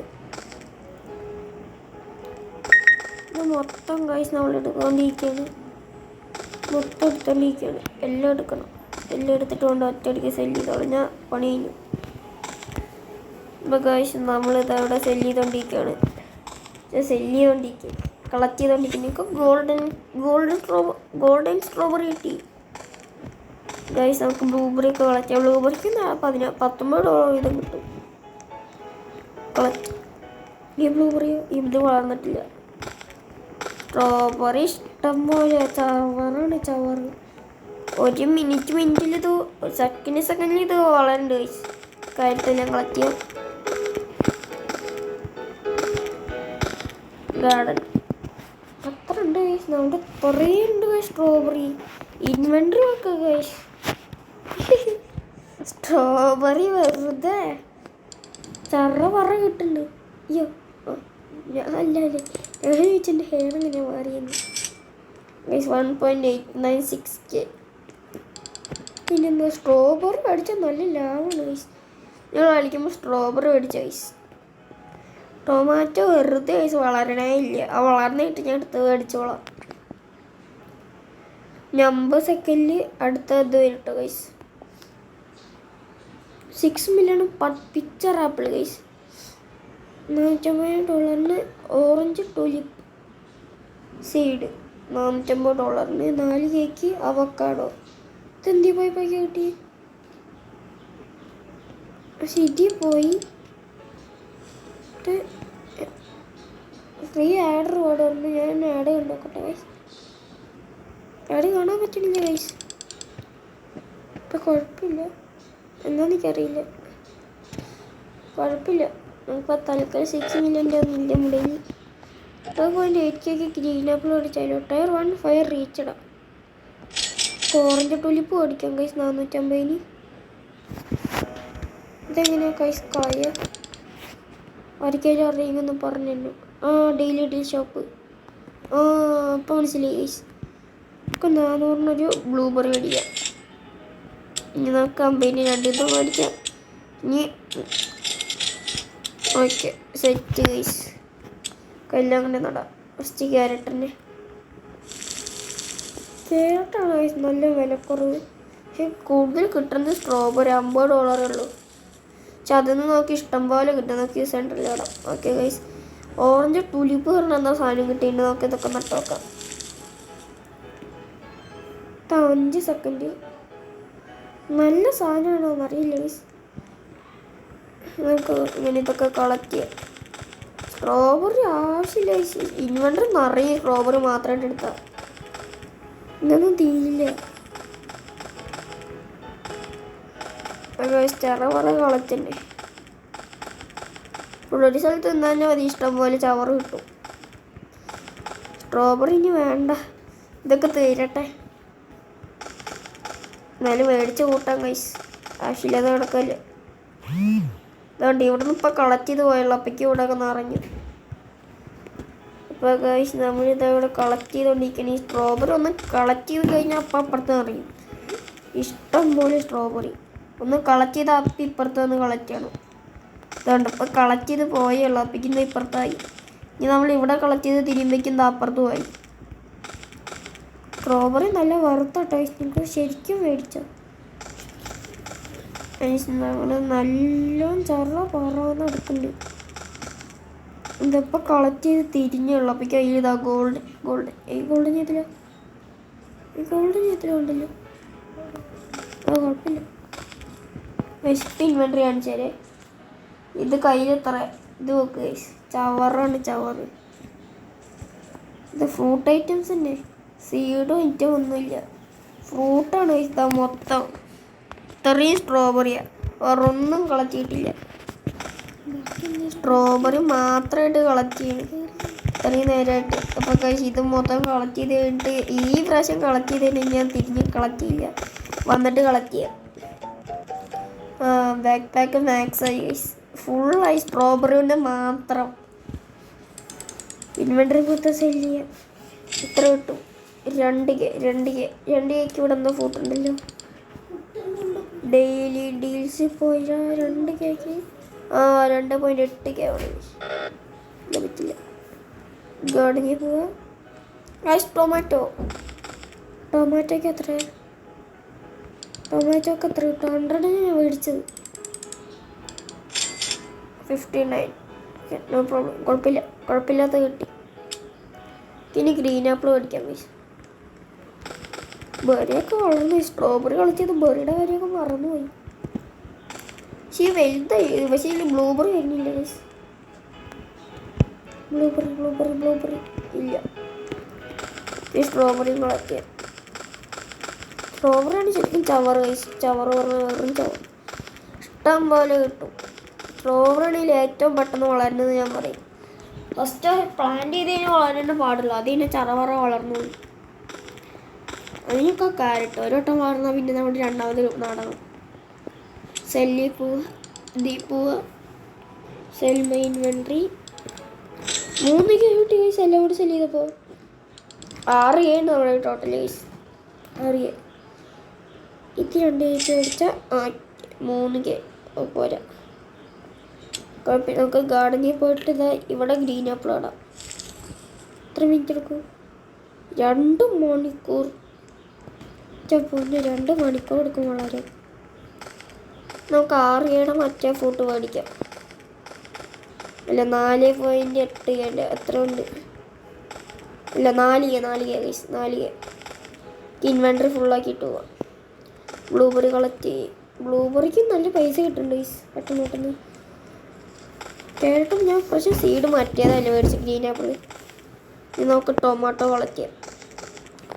ഇത് മൊത്തം ഗൈസ് നമ്മൾ എടുത്തുകൊണ്ടിരിക്കുകയാണ്. എല്ലാം എടുക്കണം. എല്ലാം എടുത്തിട്ട് കൊണ്ട് ഒറ്റയടിക്ക് സെല്ല് ചെയ്ത് കളഞ്ഞാൽ പണി കഴിഞ്ഞു. ഇപ്പോൾ ഗൈസ് നമ്മളിതവിടെ സെല്ല് ചെയ്തുകൊണ്ടിരിക്കുകയാണ്. കളക്ട് ചെയ്തുകൊണ്ടിരിക്കുന്നു. എനിക്ക് ഗോൾഡൻ സ്ട്രോബെറി കിട്ടി ഗൈസ്. നമുക്ക് ബ്ലൂബെറി ഒക്കെ കളക്ട് ചെയ്യാം. ബ്ലൂബെറിക്ക് $19 വീതം കിട്ടും. ഈ ബ്ലൂബെറി ഇത് വളർന്നിട്ടില്ല. സ്ട്രോബെറി ഇഷ്ടം പോലെ ചവറാണ് ചവറ്. ഒരു മിനിറ്റിൽ ഇത് സെക്കൻഡിൽ ഇത് വളരുന്നുണ്ട് ഗൈസ്. കാര്യത്തെല്ലാം കളക്ട് ചെയ്യാം. ഗാർഡൻ അത്ര ഉണ്ട് ഗൈസ്. നമ്മുടെ കുറേ ഉണ്ട് ഗൈസ് സ്ട്രോബെറി. ഇൻവെൻട്രി വെക്കുക ഗൈസ്. സ്ട്രോബെറി വെറുതെ പറ കിട്ടുന്നുണ്ട്. അയ്യോ അല്ല ഞാൻ ചോദിച്ചെൻ്റെ ഹെയർ ഇങ്ങനെ മാറിയെന്ന് ഗൈസ്. 1.896K. പിന്നെ സ്ട്രോബെറി മേടിച്ചാൽ നല്ല ലാഭമാണ് ഗൈസ്. ഞങ്ങൾ കളിക്കുമ്പോൾ സ്ട്രോബെറി മേടിച്ച ഗൈസ്. ടൊമാറ്റോ വെറുതെ ഗൈസ് വളരണേ ഇല്ല. ആ വളർന്നിട്ട് ഞാൻ അടുത്ത് മേടിച്ചോളാം. 50 സെക്കൻഡിൽ അടുത്ത ഇത് വരട്ടോ guys. 6 million picture apple guys. $450 orange tulip seed. $450 4 cake avocado. ഇതെന്തി പോയി പൈസ കിട്ടി? സിറ്റി പോയി ഫ്രീ ആഡ് റിവാർഡ് പറഞ്ഞു. ഞാൻ ആഡ് കണ്ടോക്കട്ടെ ഗൈസ്. ആഡ് കാണാൻ പറ്റണില്ല ഗൈസ്. ഇപ്പം കുഴപ്പമില്ല, എന്താണെന്ന് എനിക്കറിയില്ല. കുഴപ്പമില്ല, നമുക്ക് തൽക്കാലം 6 മില്യൻ്റെ ഒന്നുമില്ല മുടങ്ങി. 2.8K ഗ്രീൻ ആപ്പിൾ മേടിച്ചാലോ. ടയർ 1 ഫയർ റീച്ചടാ. ഓറഞ്ച് ടൂലിപ്പ് മേടിക്കാം ഗൈസ് 450. ഇതെങ്ങനെയാ ഗൈസ് കായ? ആർക്കെങ്കിലും അറിയുമെന്ന് പറഞ്ഞു. Daily deal shop. ഇപ്പം മനസ്സിലായി ഗൈസ്. നമുക്ക് 400-നൊരു ബ്ലൂബെറി മേടിക്കാം. ഇനി നമുക്ക് കമ്പനി 2 ഇത് മേടിക്കാം. ഇനി ഓക്കെ സെറ്റ് ഗൈസ്. എല്ലാം അങ്ങനെ നടാം. ഫസ്റ്റ് ക്യാരറ്റാണ് ഗൈസ്. നല്ല വിലക്കുറവ്. പക്ഷെ കൂടുതൽ കിട്ടുന്നത് സ്ട്രോബെറി $50 ഉള്ളൂ. പക്ഷെ അതൊന്ന് നോക്കി ഇഷ്ടം പോലെ കിട്ടും. നോക്കി സെൻറ്ററിൽ ഇടാം. Okay guys. ഓറഞ്ച് ടൂലിപ്പ് പറഞ്ഞാൽ എന്താ സാധനം കിട്ടിയിട്ട് നോക്കി ഇതൊക്കെ നട്ടോക്കാം. 5 സെക്കൻഡ്. നല്ല സാധനമാണോ എന്നറിയില്ല ഗൈസ്. നമുക്ക് ഇങ്ങനെ ഇതൊക്കെ കളക്ട് ചെയ്യാം. സ്ട്രോബെറി ആവശ്യമില്ല ഗൈസ്. ഇൻവെൻറ്ററി നിറയെ സ്ട്രോബെറി മാത്രമായിട്ട് എടുത്താൽ ഇതൊന്നും തീരില്ല. ചെറവറ കളക്റ്റന്നെ. ഒരു സ്ഥലത്ത് നിന്നാൽ മതി ഇഷ്ടം പോലെ ചവറ് കിട്ടും. സ്ട്രോബെറി ഇനി വേണ്ട, ഇതൊക്കെ തീരട്ടെ. എന്നാലും മേടിച്ച് കൂട്ടാം ഗൈസ്. ആവശ്യമില്ലാതെ കിടക്കല്ലേ. അതുകൊണ്ട് ഇവിടെ നിന്ന് ഇപ്പം കളക്ട് ചെയ്ത് പോയുള്ളൂ. അപ്പയ്ക്ക് ഇവിടെ ഒക്കെ നിറഞ്ഞു. ഇപ്പോൾ ഗൈസ് നമ്മളിതവിടെ കളക്ട് ചെയ്തുകൊണ്ടിരിക്കണം. ഈ സ്ട്രോബെറി ഒന്ന് കളക്ട് ചെയ്ത് കഴിഞ്ഞാൽ അപ്പം അപ്പുറത്ത് നിറയും. ഇഷ്ടം പോലെ സ്ട്രോബെറി ഒന്ന് കളക്ട് ചെയ്ത് അപ്പം ഇപ്പുറത്ത് വന്ന് കളക്ട് ചെയ്യണം. അതുകൊണ്ട് ഇപ്പം കളക്ട് ചെയ്ത് പോയുള്ളൂ. അപ്പിക്കുന്ന ഇപ്പുറത്തായി. ഇനി നമ്മൾ ഇവിടെ കളക്ട് ചെയ്ത് തിരുമ്പയ്ക്കുന്ന അപ്പുറത്ത് പോയി. സ്ട്രോബെറി നല്ല വറുത്തോട്ടോ. നിങ്ങൾക്ക് ശരിക്കും മേടിച്ചോ. നമ്മൾ നല്ലോണം പറന്ന് എടുക്കുന്നുണ്ട്. ഇതിപ്പോൾ കളക്ട് ചെയ്ത് തിരിഞ്ഞുള്ളൂ. അപ്പോൾ കയ്യിൽ ഇതാ ഗോൾഡ്. ഈ ഗോൾഡ് ചെയ്തില്ല ഉണ്ടല്ലോ. കുഴപ്പമില്ല. ബെസ്റ്റ് ഇൻവെൻട്രി കാണിച്ചാൽ ഇത് കയ്യിൽ എത്ര ഇത് നോക്ക് ഗൈസ്. ചവറാണ് ചവറ്. ഇത് ഫ്രൂട്ട് ഐറ്റംസ് തന്നെ. സീഡോ ഐറ്റം ഒന്നുമില്ല. ഫ്രൂട്ടാണ് ഇതാ മൊത്തം. ഇത്രയും സ്ട്രോബെറിയാണ്. വേറൊന്നും കളക്ട് ചെയ്തിട്ടില്ല. സ്ട്രോബെറി മാത്രമായിട്ട് കളക്ട് ചെയ്യണം ഇത്രയും നേരമായിട്ട്. അപ്പോൾ കഴിച്ച് ഇത് മൊത്തം കളക്ട് ചെയ്ത് കഴിഞ്ഞിട്ട് ഈ പ്രാവശ്യം കളക്ട് ചെയ്തതിന് ഞാൻ തിരിഞ്ഞ് കളക്ട് ചെയ്യില്ല. വന്നിട്ട് കളക്ട് ചെയ്യാം. ബാക്ക് പാക്ക് മാക്സ് ആയി ഗൈസ്. ഫുള്ളായി സ്ട്രോബെറി കൊണ്ട് മാത്രം. ഇൻവെൻറ്ററി മൊത്തം സെല് ചെയ്യാം. ഇത്ര കിട്ടും. 2K ഇവിടെ എന്തോ ഫൂട്ട് ഉണ്ടല്ലോ. ഡെയിലി ഡീൽസിൽ പോയാൽ 2K 2.8K ആണ്. പറ്റില്ല. ഗാർഡനിൽ പോവാം. ഗൈസ് ടൊമാറ്റോക്ക് എത്ര കിട്ടും? 100 ഞാൻ മേടിച്ചത്. 59. No problem. കുഴപ്പമില്ലാത്ത കിട്ടി. ഇനി ഗ്രീൻ ആപ്പിൾ മേടിക്കാം ഗൈസ്. ബെറിയൊക്കെ വളർന്നു. സ്ട്രോബെറി കളിച്ചത് ബെറിയുടെ കാര്യമൊക്കെ മറന്നുപോയി. പക്ഷേ വലുതായി. പക്ഷേ ഇതിൽ ബ്ലൂബെറി വരുന്നില്ല ഗൈസ്. ബ്ലൂബെറി ഇല്ല. ഈ സ്ട്രോബെറിയും കളക്ട്. സ്ട്രോബെറിയാണ് ശരിക്കും ചവറ് കൈസ്. ചവറ് പറഞ്ഞാൽ വെറും ചവറ്. ഇഷ്ടം പോലെ കിട്ടും. സ്ട്രോബെറിയിൽ ഏറ്റവും പെട്ടെന്ന് വളരുന്നത് ഞാൻ പറയും. ഫസ്റ്റ് പ്ലാന്റ് ചെയ്ത് കഴിഞ്ഞാൽ വളരാൻ പാടില്ല. അതിന് ചറവറ വളർന്നു. അതിനൊക്കെ ക്യാരറ്റ് ഒരു വട്ടം വളർന്നാൽ പിന്നെ നമ്മൾ രണ്ടാമത് നടണം. സെല്ലിപ്പൂവ്, ദീപ്പൂവ്, സെൽമ ഇൻവെൻട്രി 3 കിട്ടി കൈസ്. എല്ലാം കൂടി സെല് ചെയ്തപ്പോൾ 6 നമ്മുടെ ടോട്ടൽ കൈസ്. 6 ഇത് 2 കേസ് മേടിച്ചാൽ 3 പോരാ. കുഴപ്പമില്ല. നമുക്ക് ഗാർഡനിൽ പോയിട്ട് ഇതാ ഇവിടെ ഗ്രീൻ ആപ്പിൾ ഇടാം. എത്ര മിനിറ്റ് എടുക്കും? 2 മണിക്കൂർ. പൊന്ന് 2 മണിക്കൂർ എടുക്കും വളരെ. നമുക്ക് 6 മറ്റേ ഫ്രൂട്ട് മേടിക്കാം. അല്ല 4.8 എത്ര ഉണ്ട്? ഇല്ല 4 ഗൈസ്. 4 ഇൻവെൻട്രി ഫുള്ളാക്കിയിട്ട് പോവാം. ബ്ലൂബെറി കളക്ട് ചെയ്യും. ബ്ലൂബെറിക്ക് നല്ല പൈസ കിട്ടുന്നുണ്ട് ഗൈസ്. പെട്ടെന്ന് ക്യാരറ്റും ഞാൻ പക്ഷേ സീഡ് മാറ്റിയതല്ലേ മേടിച്ച്. Green apple. ഇനി നമുക്ക് ടൊമാറ്റോ കളക്ട് ചെയ്യാം.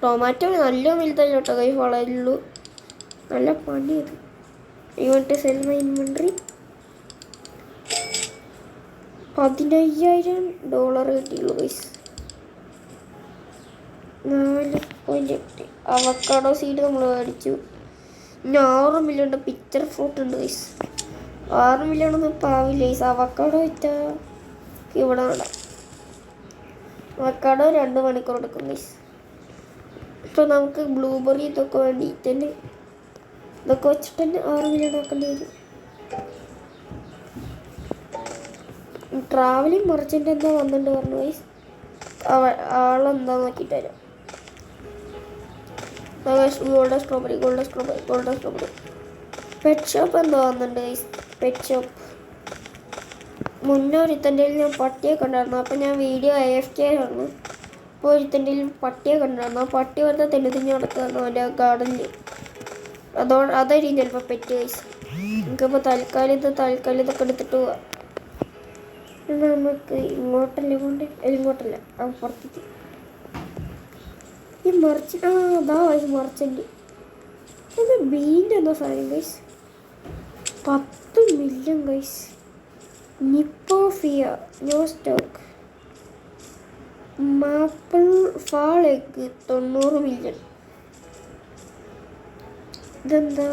ടൊമാറ്റോ നല്ല വലുതല്ല കേട്ടോ കൈ വളരുള്ളൂ. നല്ല പണി ഇത്. ഇങ്ങോട്ട് സെൽമ ഇൻവെൻട്രി $15,000 കിട്ടിയുള്ളൂ ഗൈസ്. 4.8 അവക്കാഡോ സീഡ് നമ്മൾ മേടിച്ചു. ഇനി 6 മില്യൺ പിക്ചർ ഫ്രൂട്ട് ഉണ്ട് ഗൈസ്. 6 മില്യൺ ഒന്നും ഇപ്പോൾ ആവില്ല ഗൈസ്. അവക്കാഡോ വെച്ചാൽ ഇവിടെ നടാം. അവക്കാഡോ 2 മണിക്കൂർ എടുക്കും ഗൈസ്. ഇപ്പോൾ നമുക്ക് ബ്ലൂബെറി ഇതൊക്കെ വേണ്ടിയിട്ട് തന്നെ ഇതൊക്കെ വെച്ചിട്ട് തന്നെ 6 മില്യൺ ആക്കേണ്ടി വരും. ട്രാവലിംഗ് മർച്ചൻ്റ് എന്താ വന്നിട്ട് പറഞ്ഞു ഗൈസ്. ആളെന്താ നോക്കിയിട്ട് വരാം. Golden strawberry. പെറ്റ് ഷോപ്പ് എന്തോ വന്നിട്ടുണ്ട് ഗൈസ്. പെറ്റ് ഷോപ്പ് മുന്നേ ഒരുത്തൻ്റെ ഞാൻ പട്ടിയെ കണ്ടായിരുന്നു. അപ്പം ഞാൻ വീഡിയോ AFK ആയിരുന്നു. അപ്പോൾ ഒരുത്തൻ്റെ പട്ടിയെ കണ്ടായിരുന്നു. ആ പട്ടി വെറുതെ തിരിഞ്ഞ് നടക്കുന്നു അവൻ്റെ ഗാർഡനിൽ. അതായിരിക്കും ചിലപ്പോൾ പെറ്റ് ഗൈസ്. നമുക്കിപ്പോൾ തൽക്കാലം ഇതൊക്കെ എടുത്തിട്ട് പോവാം. നമുക്ക് ഇങ്ങോട്ടല്ല പുറത്തേക്ക്. ഈ മർച്ചൻ്റ് അതാ ഗൈസ്. മർച്ചൻ്റ് ഇത് ബീൻ്റെ എന്തോ സാധനം ഗൈസ്. 10 million guys. നിപ്പോഫിയ no stock. Maple fall egg 90 million. ഇതെന്താ?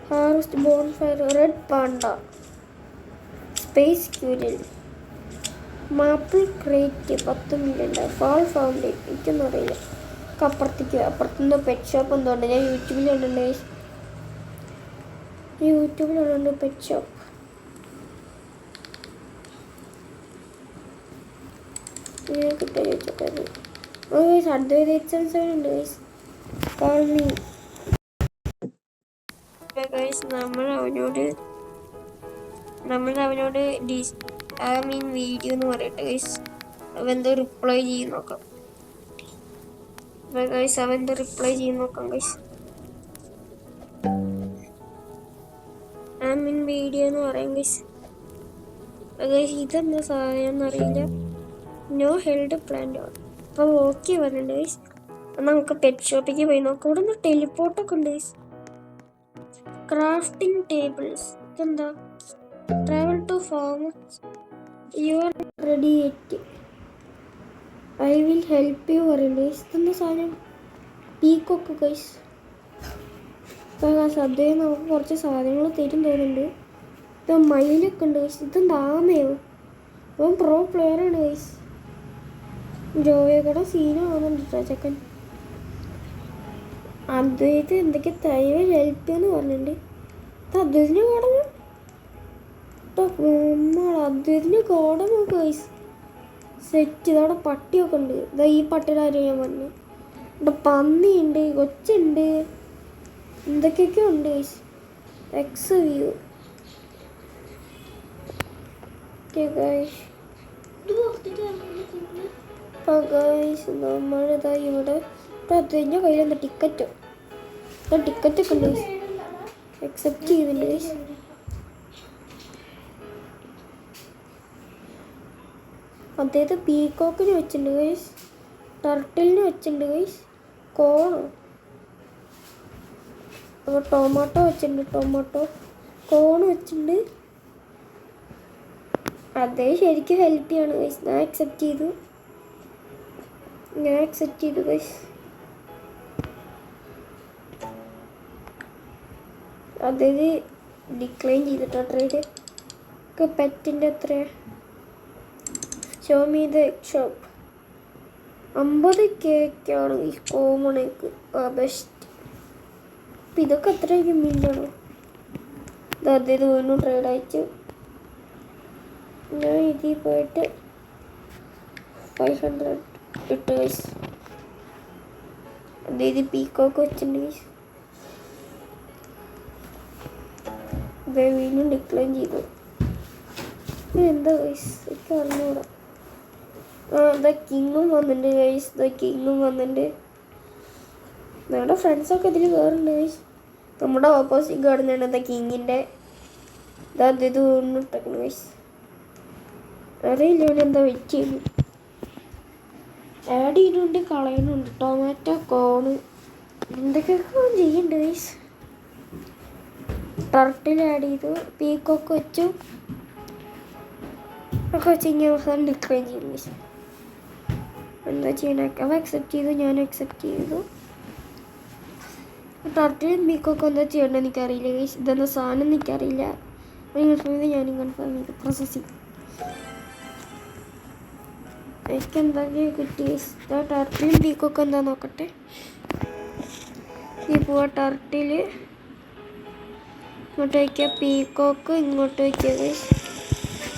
Harvest bonfire red panda space squirrel. Maple crate 10 million. Fall fountain എനിക്കൊന്നും അറിയില്ല. അപ്പുറത്തുനിന്ന് പെറ്റ് ഷോപ്പ് എന്തുകൊണ്ട് ഞാൻ യൂട്യൂബിലുണ്ട് പെറ്റ് ഷോപ്പ്. കിട്ടാൻ ചോദിച്ചോട്ടെ. അദ്വൈത ഉണ്ട് ഗൈസ്. നമ്മൾ അവനോട് വീഡിയോ എന്ന് പറയട്ടെ ഗൈസ്. അവെന്തോ റിപ്ലൈ ചെയ്ത് നോക്കാം ഗൈസ്. ഗൈസ് വീഡിയോ എന്ന് പറയാം ഗൈസ്. ഇതെന്താ സാധനം എന്നറിയില്ല. No held plant on. അപ്പോൾ ഓക്കെ പറഞ്ഞിട്ടുണ്ട് ഗൈസ്. നമുക്ക് പെറ്റ് ഷോപ്പിലേക്ക് പോയി നോക്കാം. ഇവിടെ നിന്ന് ടെലിപ്പോർട്ടൊക്കെ ഉണ്ട് ഗൈസ്. Crafting tables. ഇതെന്താ? Travel to farms. You are ready yet. I will help you പറയുന്നുണ്ട് ഗൈസ്. ഇതെന്താ സാധനം? പീക്കൊക്കെ ഗൈസ്. സദ്യയിൽ നമുക്ക് കുറച്ച് സാധനങ്ങൾ തരും തോന്നുന്നുണ്ട്. ഇത് മയിലൊക്കെ ഉണ്ട് ഗൈസ്. ഇതെന്താ? ആമയോ? അവൻ പ്രോ പ്ലെയറാണ് ഗൈസ്. ജോയകട സീനാവുന്നുണ്ട് കേട്ടോ ചെക്കൻ. അദ്വൈത് എന്തൊക്കെ തൈവ ഹെൽപ്പ് എന്ന് പറഞ്ഞിട്ടുണ്ട്. ഇത് അദ്വൈതിൻ്റെ കോട അദ്വൈതിൻ്റെ കോട നോക്ക് ഗൈസ്. സെറ്റ്. ഇതവിടെ പട്ടിയൊക്കെ ഉണ്ട്. ഇതാ ഈ പട്ടിയുടെ കാര്യം ഞാൻ പറഞ്ഞു. ഇവിടെ പന്നിയുണ്ട്, കൊച്ചുണ്ട്, എന്തൊക്കെയൊക്കെ ഉണ്ട് ഗൈസ്. X view. നമ്മളിതാ ഇവിടെ അദ്വൈതിൻ്റെ കയ്യിൽ എന്താ ടിക്കറ്റോ? ടിക്കറ്റൊക്കെ ഉണ്ട് ഗൈസ്. അക്സെപ്റ്റ് ചെയ്തിട്ടുണ്ട് ഗൈസ്. അതായത് പീക്കോക്കിന് വെച്ചിട്ടുണ്ട് ഗൈസ്, ടർട്ടിലിന് വെച്ചിട്ടുണ്ട് ഗൈസ്, കോണ് അപ്പോൾ ടൊമാറ്റോ വെച്ചിട്ടുണ്ട്, ടൊമാറ്റോ കോണ് വെച്ചിട്ടുണ്ട്. അതേ ശരിക്കും ഹെൽത്തിയാണ് ഗൈസ്. ഞാൻ അക്സെപ്റ്റ് ചെയ്തു ഗൈസ്. അതായത് ഡിക്ലൈൻ ചെയ്തിട്ടോ ട്രേഡ്. പെറ്റിൻ്റെ എത്ര ഷോമി ദ ഷോപ്പ് 50 കേക്കാണ് ഈ കോമണേക്ക് ബെസ്റ്റ്. അപ്പം ഇതൊക്കെ എത്രയൊക്കെ മില്ലാണ്. അതായത് വീണ്ടും ട്രേഡ് അയച്ചു. ഞാൻ ഇതിൽ പോയിട്ട് 500 ഇട്ട് ഗൈസ്. അതായത് പീക്കോക്ക് വെച്ചിട്ടുണ്ട് ഗൈസ്. വീണ്ടും ഡിക്ലൈൻ ചെയ്തു. എന്താ ഗൈസ് എനിക്ക് അറിഞ്ഞൂടാ. എന്താ കിങ്ങും വന്നിട്ടുണ്ട് ഗൈസ്, നമ്മുടെ ഫ്രണ്ട്സൊക്കെ ഇതിൽ കയറുന്നുണ്ട് ഗൈസ്. നമ്മുടെ ഓപ്പോസിറ്റ് കാണുന്നുണ്ട് എന്താ കിങ്ങിൻ്റെ ഇത് ഇട്ടേക്കുന്നു ഗൈസ്. അറിയില്ല എന്താ വെയിറ്റ് ചെയ്യുന്നു. ആഡ് ചെയ്യുന്നുണ്ട്, കളയുന്നുണ്ട്. ടൊമാറ്റോ കോണ് എന്തൊക്കെയൊക്കെ ചെയ്യുന്നുണ്ട് ഗൈസ്. ടർട്ടിൽ ആഡ് ചെയ്തു, പീക്കോക്ക് വെച്ചു, ഒക്കെ വെച്ച് കഴിഞ്ഞാൽ അവസാനം ഡിക്ലൈൻ ചെയ്തു ഗൈസ്. എന്താ ചെയ്യണ അവ അക്സെപ്റ്റ് ചെയ്തു, ഞാൻ അക്സെപ്റ്റ് ചെയ്തു. ടർട്ടിലും പീക്കോക്കും എന്താ ചെയ്യേണ്ടത് എനിക്കറിയില്ല ഗൈസ്. ഇതെന്താ സാധനം എനിക്കറിയില്ല. കൺഫേം ചെയ്ത് ഞാനും കൺഫേം ചെയ്തു. പ്രോസസ്സിങ് എനിക്ക് എന്തൊക്കെയാണ് കിട്ടി ഗൈസ്. ടർട്ടിലും പീക്കോക്കും എന്താ നോക്കട്ടെ. ഈ പോവാ ടർട്ടിൽ ഇങ്ങോട്ട് വയ്ക്കുക, പീക്കോക്ക് ഇങ്ങോട്ട് വയ്ക്കുക ഗൈസ്.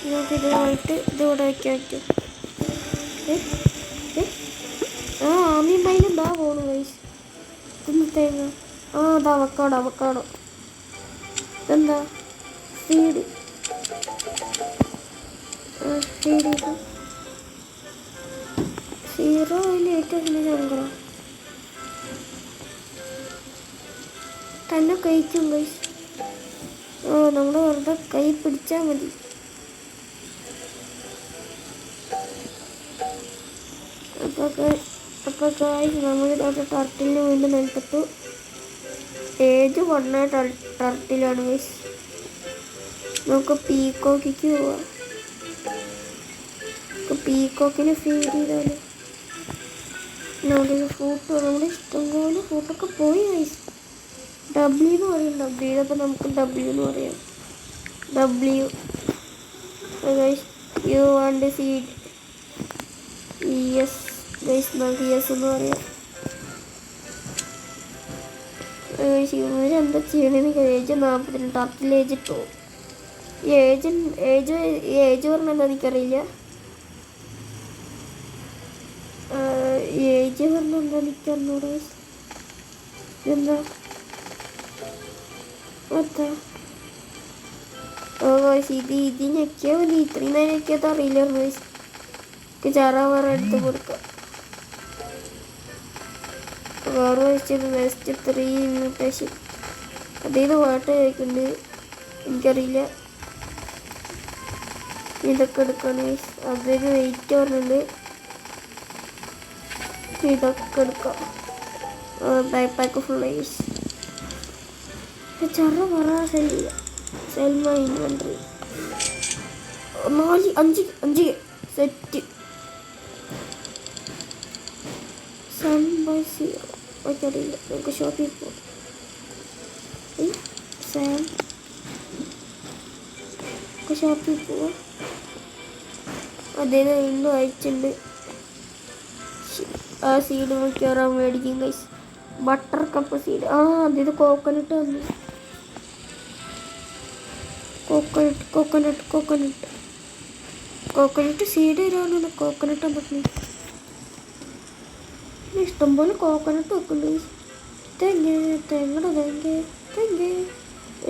നമുക്ക് ഇതുമായിട്ട് ഇതിവിടെ വയ്ക്കാൻ പറ്റും. ആമീൻ പൈലും എന്താ പോണു ഗൈസ്. ഇതൊന്ന് തേങ്ങ അത് അവക്കാടോ ഇതെന്താ സീഡ് സീറോ അതിൽ ഏറ്റവും വലിയ ശങ്കരം തന്നെ കഴിക്കും ഗൈസ്. നമ്മൾ വെറുതെ കൈ പിടിച്ചാൽ മതി. അപ്പോൾ ഗൈസ് നമ്മളിതോട്ട് ടർട്ടിലിന് വീണ്ടും നിൽക്കത്തു. Age 1 ടർട്ടിലാണ് guys. നമുക്ക് പീക്കോക്കിക്ക് പോവാം. പീക്കോക്കിന് ഫീഡ് ചെയ്താലോ. നമ്മുടെ ഫ്രൂട്ട് നമ്മുടെ ഇഷ്ടംപോലെ ഫ്രൂട്ടൊക്കെ പോയി ഗൈസ്. ഡബ്ല്യു എന്ന് പറയും. ഡബ്ല്യൂയിലപ്പോൾ നമുക്ക് ഡബ്ല്യു എന്ന് പറയാം. W guys you want seed. Yes guys നമുക്ക് യെസ് എന്ന് പറയാം. എന്താ ചെയ്യണമെന്ന് ഏജ് 42. ടർട്ടിൽ ഏജ് ഇട്ടോ. ഏജ് പറഞ്ഞാൽ എനിക്കറിയില്ല. ഏജ് പറഞ്ഞാൽ എന്താ എനിക്കറിഞ്ഞൂടെ. എന്താ ഇത് ഞെക്കിയാൽ മതി. ഇത്രയും നേരം ഞെക്കിയത് അറിയില്ലായിരുന്നു ഗൈസ്. ചാറാവാറ എടുത്ത് കൊടുക്കാം. വേറെ വെച്ചത് വെസ്റ്റ് 3 മ്യൂട്ടേഷൻ. അതേത് പാട്ട് കേൾക്കുന്നുണ്ട് എനിക്കറിയില്ല. ഇതൊക്കെ എടുക്കണം ഗൈസ്. അതായത് വെയിറ്റ് പറഞ്ഞിട്ടുണ്ട്. ഇതൊക്കെ എടുക്കാം. Backpack full guys. ചറ പറ സെൽമ ഇൻവെൻട്രി 5 സെറ്റ്. സൺ ബൈ 0 അറിയില്ല. നമുക്ക് ഷോപ്പിൽ പോകാം. ഷോപ്പിൽ പോവാം. അതേ വീണ്ടും അയച്ചിട്ടുണ്ട്. ആ സീഡ് മിക്കവാറും മേടിക്കും ഗൈസ്. Buttercup seed. അതേത് കോക്കനട്ട് വന്നു. കോക്കനട്ട് സീഡ് തരാനാണ്. കോക്കനട്ട് എന്തൊക്കെ ഇഷ്ടംപോലെ കോക്കനട്ട് വെക്കുന്നുണ്ട്. തേങ്ങ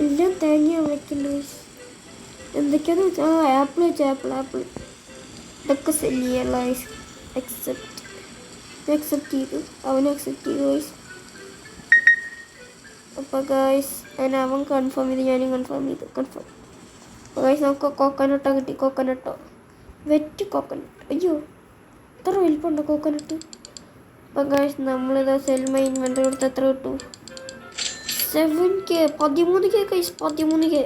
എല്ലാം തേങ്ങയാണ് വെക്കുന്നുണ്ട്. എന്തൊക്കെയാന്ന് വെച്ചാൽ ആപ്പിൾ വെച്ചാൽ ആപ്പിൾ ഇതൊക്കെ സെല്ല് ചെയ്യാനുള്ള അക്സെപ്റ്റ് ചെയ്തു. അവനും അക്സെപ്റ്റ് ചെയ്തു ഗൈസ്. അപ്പോൾ ഗൈസ് അവൻ കൺഫേം ചെയ്തു, ഞാനും കൺഫേം ചെയ്തു. അപ്പോൾ ഗൈസ് നമുക്ക് കോക്കനട്ടോ കിട്ടി. കോക്കനട്ടോ വെറ്റ് കോക്കനട്ട്. അയ്യോ എത്ര വലിപ്പമുണ്ടോ കോക്കനട്ട്. അപ്പം ഗൈസ് നമ്മളിതാ സെൽമ ഇൻവെൻ്ററി കൊടുത്ത് എത്ര കിട്ടും? 7K 13K guys 13K.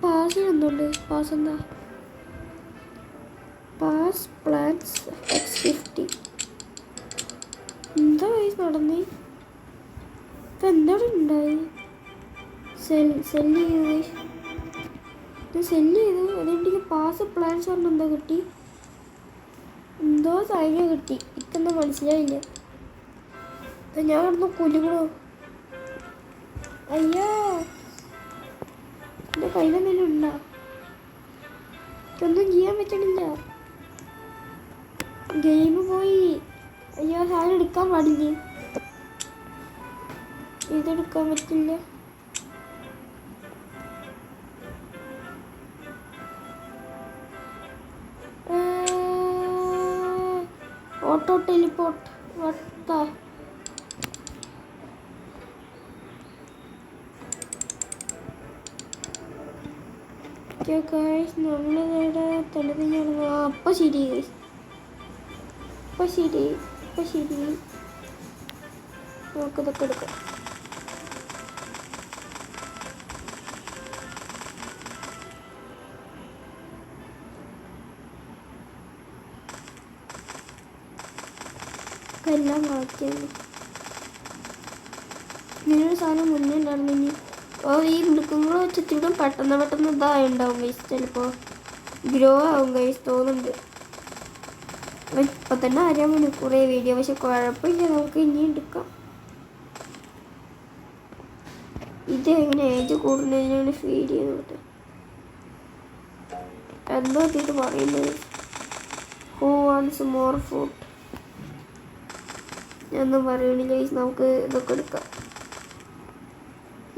Pass എന്തുണ്ട്? പാസ് എന്താ? Pass plans X50. എന്താ ഗൈസ് നടന്നേ? ഇപ്പം എന്താണ് ഉണ്ടായി? സെല്ല് ചെയ്തു ഗൈസ്. ഞാൻ സെല്ല് ചെയ്തു. അതെനിക്ക് പാസ് പ്ലാൻസ് പറഞ്ഞ എന്താ കിട്ടി? എന്തോ സാധനം കിട്ടി. എനിക്കൊന്നും മനസ്സിലായില്ല. അപ്പം ഞാൻ കിടന്നു കുലുങ്ങണോ? അയ്യോ എൻ്റെ കയ്യിലെന്തെങ്കിലും ഉണ്ടോ? എനിക്കൊന്നും ചെയ്യാൻ പറ്റണില്ല. ഗെയിം പോയി. അയ്യോ സാധനം എടുക്കാൻ പാടില്ല. ഇതെടുക്കാൻ പറ്റില്ല. ഓട്ടോ ടെലിപ്പോർട്ട് വട്ട. നമ്മളിവിടെ തെളിഞ്ഞാണ്. അപ്പം ശരി നമുക്കിതൊക്കെ എടുക്കാം. എല്ലാം മാറ്റിയാണ്. ഇങ്ങനൊരു സാധനം മുന്നേ ഉണ്ടായിരുന്നെങ്കിൽ ഈ മൃഗങ്ങൾ വെച്ചിട്ടും പെട്ടെന്ന് ഇതായുണ്ടാവും ഗൈസ്. ചിലപ്പോൾ ഗ്രോ ആവും ഗൈസ് തോന്നുന്നുണ്ട്. ഇപ്പം തന്നെ അറിയാൻ മണിക്കൂറേ വീഡിയോ. പക്ഷെ കുഴപ്പമില്ല, നമുക്ക് ഇനി എടുക്കാം. ഇത് എങ്ങനെ ഏജ് കൂടുന്നതിനാണ് ഫീഡ് ചെയ്യുന്നത്? എന്തോ ഇത് പറയുന്നത്? Who wants more food? ഞാനൊന്നും പറയണില്ല ഗൈസ്. നമുക്ക് ഇതൊക്കെ എടുക്കാം.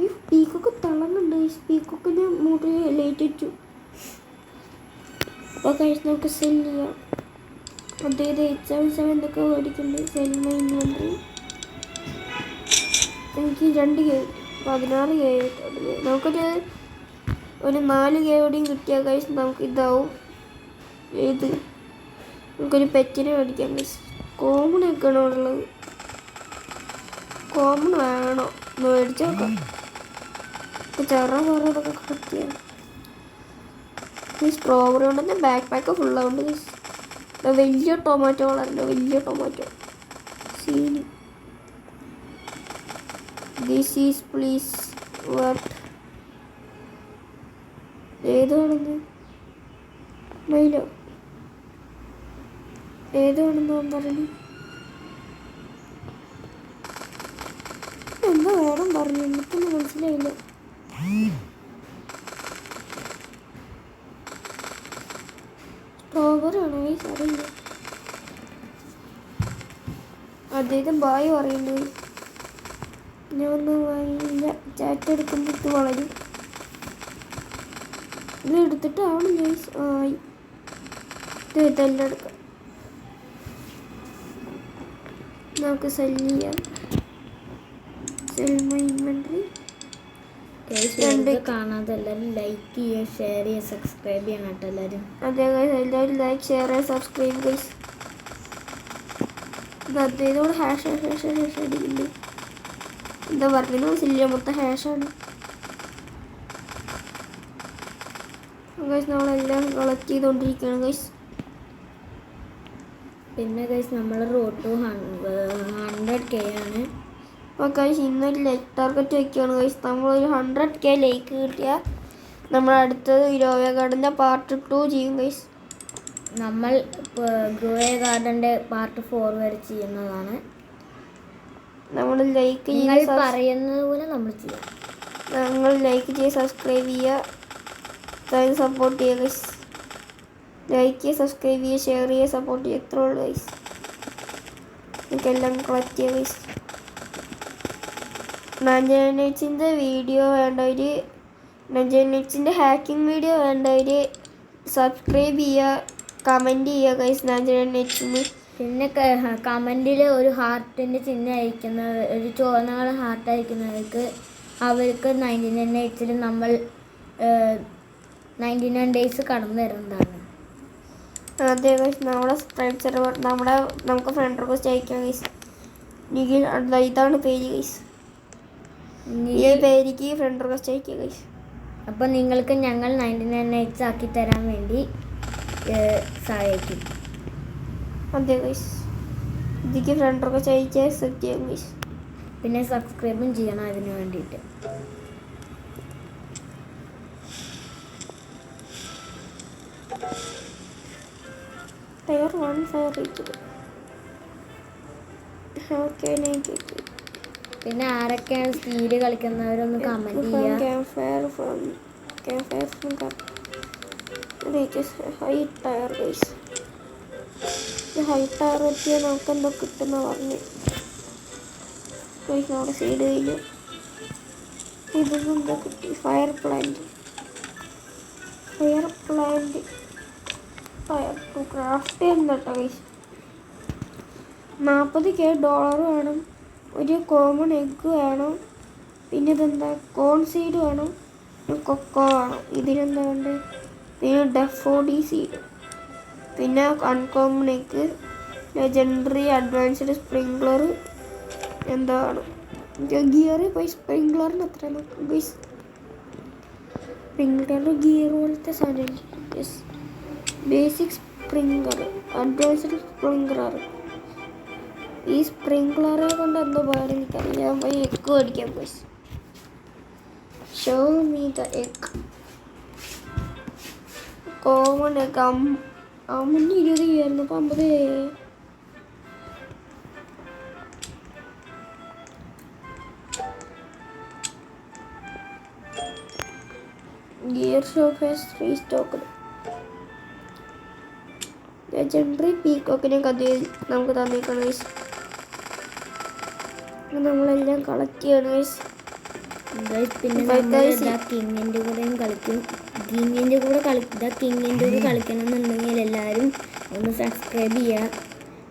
ഈ പീക്കൊക്കെ തിളങ്ങുന്നുണ്ട്. ഈ പീക്കൊക്കെ മൂട്ടി ലൈറ്റ് വെച്ചു. അപ്പോൾ കഴിച്ച് നമുക്ക് സെല് ചെയ്യാം. അതായത് 877 എന്തൊക്കെ മേടിക്കുന്നുണ്ട്. സെൽമ ഇൻവെൻ്ററി എനിക്ക് 2K 16K. നമുക്കൊരു 4K കൂടിയും കിട്ടിയ കഴിച്ച് നമുക്ക് ഇതാവും. ഏത് നമുക്കൊരു പെറ്റിനെ മേടിക്കാം കഴിച്ച്. കോമണൊക്കെയാണോ ഉള്ളത്? കോമൺ വേണോ? മേടിച്ച് നോക്കാം. ഇതൊക്കെ കിട്ടിയാണ്. ഈ സ്ട്രോബെറി കൊണ്ട് തന്നെ ബാക്ക് പാക്ക് ഫുള്ളാവുണ്ട്. വലിയ ടൊമാറ്റോ വളരുന്നുണ്ട്. വലിയ ടൊമാറ്റോ സീനി. This is please what? ഏത് വേണമെന്ന് മയിലോ? ഏത് വേണമെന്ന് പറഞ്ഞു? എന്താ വേണം പറഞ്ഞു? എനിക്കൊന്നും മനസ്സിലായില്ല. സ്ട്രോബെറി ആണോ ഗൈസ്? അറിയില്ല. അദ്ദേഹം ബായ് പറയുന്നത് ഞാനൊന്നും വാങ്ങിയില്ല. ചാറ്റ് എടുക്കുമ്പോൾ ഇത് വളരും. ഇത് എടുത്തിട്ടാണ് ഗൈസ്. ആയി ഇതെല്ലാം എടുക്കാം. നമുക്ക് സെല് ചെയ്യാം. സെൽമ ഇൻവെൻ്ററി കാണാതെ എല്ലാവരും ലൈക്ക് ചെയ്യുക, ഷെയർ ചെയ്യുക, സബ്സ്ക്രൈബ് ചെയ്യണം കേട്ടോ എല്ലാവരും. അതെ ഗൈസ്, എല്ലാവരും ലൈക്ക് ഷെയർ സബ്സ്ക്രൈബ് ഗൈസ്. ഇതോട് ഹാഷ് അടിക്കുന്നുണ്ട്. എന്താ പറഞ്ഞത് മനസ്സില്ല, മൊത്തം ഹാഷാണ് ഗൈസ്. നമ്മളെല്ലാം കളക്ട് ചെയ്തുകൊണ്ടിരിക്കുകയാണ് ഗൈസ്. പിന്നെ ഗൈസ് നമ്മൾ റോഡ് ടു 100K ആണ്. അപ്പോൾ ഗൈസ് ഇന്നൊരു ലൈക്ക് ടാർഗറ്റ് വയ്ക്കുകയാണ് ഗൈസ്. നമ്മളൊരു 100K ലൈക്ക് കിട്ടിയാൽ നമ്മൾ അടുത്തത് ഗ്രോവേ ഗാർഡൻ്റെ പാർട്ട് 2 ചെയ്യും ഗൈസ്. നമ്മൾ ഗ്രോവേ ഗാർഡൻ്റെ പാർട്ട് 4 വരെ ചെയ്യുന്നതാണ്. നമ്മൾ ലൈക്ക് ചെയ്യുക, പറയുന്നത് പോലെ നമ്മൾ ചെയ്യാം. നമ്മൾ ലൈക്ക് ചെയ്യുക, സബ്സ്ക്രൈബ് ചെയ്യുക, സപ്പോർട്ട് ചെയ്യുക ഗൈസ്. ലൈക്ക് ചെയ്യുക, സബ്സ്ക്രൈബ് ചെയ്യുക, ഷെയർ ചെയ്യുക, സപ്പോർട്ട് ചെയ്യുക. എത്ര ഉള്ളു ഗൈസ്. എനിക്കെല്ലാം കളക്ട് ചെയ്യുക ഗൈസ്. നജനൈറ്റ്സിൻ്റെ വീഡിയോ വേണ്ടവർ, നജനൈറ്റ്സിൻ്റെ ഹാക്കിംഗ് വീഡിയോ വേണ്ടവർ സബ്സ്ക്രൈബ് ചെയ്യുക, കമൻറ്റ് ചെയ്യുക ഗൈസ്. നജനൈറ്റ്സിന് പിന്നെ കമൻറ്റിൽ ഒരു ഹാർട്ടിൻ്റെ ചിഹ്നം അയക്കുന്നത്, ഒരു ചുവന്ന ഹാർട്ട് അയക്കുന്നവർക്ക് അവർക്ക് 99 നൈറ്റ്സിൽ നമ്മൾ 99 ഡേയ്സ് കടന്നു തരുന്നതാണ്. അതെ ഗൈസ്, നമ്മുടെ സ്ട്രൈപ്പ് സെർവർ നമുക്ക് ഫ്രണ്ട് റിക്വസ്റ്റ് അയക്കാം ഗൈസ്. ഇതാണ് പേര് ഗൈസ്. ഈ പേരിക്ക് ഫ്രണ്ട് റിക്വസ്റ്റ് അയക്കാം ഗൈസ്. അപ്പോൾ നിങ്ങൾക്ക് ഞങ്ങൾ 99 നൈറ്റ്സ് ആക്കി തരാൻ വേണ്ടി സഹായിക്കും. അതെ ഗൈസ്, ഇതിക്ക് ഫ്രണ്ട് റിക്വസ്റ്റ് അയച്ചാൽ അക്സെപ്റ്റ് ചെയ്യാം ഗൈസ്. പിന്നെ സബ്സ്ക്രൈബും ചെയ്യണം അതിന് വേണ്ടിയിട്ട്. Tyre 1 fire rate. ഓക്കെ, പിന്നെ ആരൊക്കെയാണ് സ്റ്റീല് കളിക്കുന്നവരൊന്ന് കമൻറ്റ് ചെയ്യുക. High tier guys. High tier എത്തിയാൽ നമുക്ക് എന്തോ കിട്ടുന്ന പറഞ്ഞു ഗൈസ്. നമ്മുടെ സൈഡ് കഴിഞ്ഞു. ഇതൊന്നും എന്തോ കിട്ടി. ഫയർ പ്ലാന്റ് ടു ക്രാഫ്റ്റ് ചെയ്യുന്ന കേട്ടോ ഗൈസ്. $40,000 വേണം. ഒരു കോമൺ എഗ്ഗ് വേണം. പിന്നെ ഇതെന്താ, കോൺ സീഡ് വേണം. കൊക്കോ വേണം. ഇതിനെന്താ വേണ്ടത്? പിന്നെ ഡെഫോഡി സീഡ്, പിന്നെ uncommon egg, legendary advanced sprinkler എന്താ വേണം. ഗിയർ പോയി സ്പ്രിംഗ്ലറിന് എത്ര നോക്കും ഗൈസ്. സ്പ്രിംഗ്ലർ ഗിയർ പോലത്തെ സാധനം. Yes, basic sprinkler, advanced sprinkler. ഈ സ്പ്രിംഗ്ലറെ കൊണ്ട് എന്തോ പാട് എനിക്കറിയാം. പോയി എഗ് മേടിക്കാം guys. Show me the egg. Common egg 20 ആയിരുന്നു. അപ്പോൾ 50. Gear shop has 3 stock. Legendary പീക്കോക്കിനെ നമുക്ക് തന്നേക്കണം ഗൈസ്. നമ്മളെല്ലാം കളക്ട് ചെയ്യണം ഗൈസ്. പിന്നെ കിങ്ങിൻ്റെ കൂടെയും കളിക്കും. കിങ്ങിൻ്റെ കൂടെ കളിക്കണമെന്നുണ്ടെങ്കിൽ എല്ലാവരും ഒന്ന് സബ്സ്ക്രൈബ് ചെയ്യുക.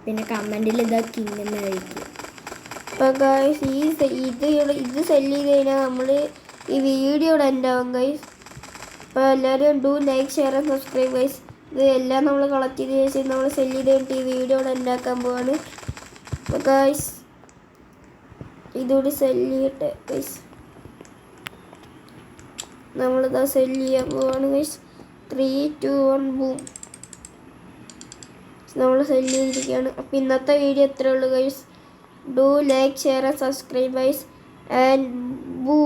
പിന്നെ കമൻറ്റിൽ കിങ് എന്ന് കഴിക്കും. അപ്പോൾ ഗൈസ്, ഇത് സെല്ല് ചെയ്ത് കഴിഞ്ഞാൽ നമ്മൾ ഈ വീഡിയോയുടെ എൻ്റെ ആവും ഗൈസ്. അപ്പോൾ എല്ലാവരും do like, share and subscribe guys. ഇത് എല്ലാം നമ്മൾ കളക്ട് ചെയ്ത് ശേഷം നമ്മൾ സെല്ല് ചെയ്ത് കഴിഞ്ഞിട്ട് ഈ വീഡിയോയുടെ ഉണ്ടാക്കാൻ പോവാണ്. അപ്പോൾ ഗൈസ്, ഇതുകൂടി സെല്ല് ചെയ്യട്ടെ ഗൈസ്. നമ്മളിതാ സെല്ല് ചെയ്യാൻ പോവാണ് ഗൈസ്. 3, 2, 1 ബൂം. നമ്മൾ സെല്ല് ചെയ്തിരിക്കുകയാണ്. അപ്പോൾ ഇന്നത്തെ വീഡിയോ എത്രയേ ഉള്ളൂ guys. Do like, share and subscribe guys. And ബൂ.